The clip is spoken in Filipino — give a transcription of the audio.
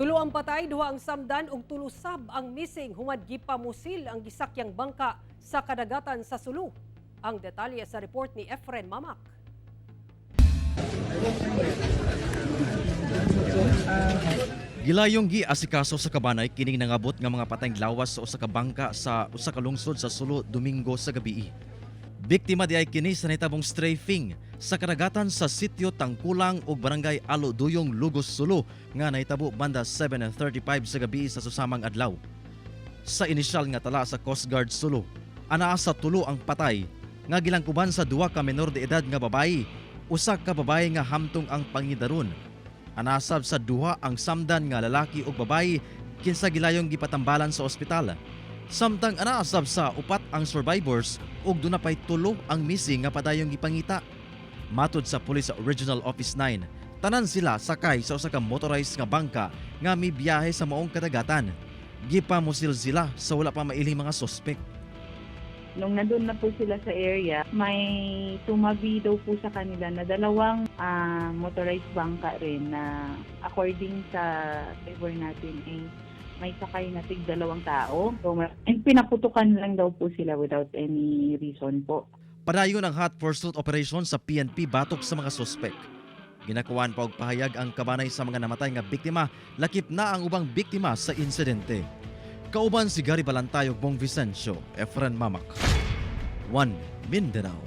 Tulo ang patay, duha ang samdan ug tulo sab ang missing humad gipamusil ang gisakyang bangka sa kadagatan sa Sulu. Ang detalye sa report ni Efren Mamak. Gilayong giasikaso sa Kabanay kining nangabot nga mga patayng lawas sa usa ka bangka sa usa ka lungsod sa Sulu Domingo sa gabii. Biktima di ay kini sa nahitabong strafing sa kadagatan sa sitio Tangkulang ug barangay Alo Duyong, Lugos, Sulu nga nahitabo banda 7:35 sa gabi sa susamang adlaw. Sa inisyal nga tala sa Coast Guard Sulu, anaa sa tulo ang patay nga gilangkuban sa duha ka menor de edad nga babayi, usa ka babaye nga hamtong ang pangidaron. Anasab sa duha ang samdan nga lalaki ug babayi kinsa gilayong gipatambalan sa ospital. Samtang anaasab sa upat ang survivors ug dunapay tulo ang missing nga padayong gipangita. Matod sa Police Regional Office 9, tanan sila sakay sa usa ka motorized nga bangka nga mibiyahe sa maong kadagatan. Gipamusil sila sa wala pa mailing mga suspek. Nung nandun na po sila sa area, may tumabi daw po sa kanila na dalawang motorized bangka rin na according sa driver natin may sakay na tig dalawang tao. So, and pinaputukan lang daw po sila without any reason po. Padayon ang hot pursuit operation sa PNP batok sa mga suspek. Ginakuan pa og pahayag ang Kabanay sa mga namatay nga biktima, lakip na ang ubang biktima sa insidente. Kauban si Gary Balantay ug Bong Vicencio, Efren Mamak. 1 Mindanao.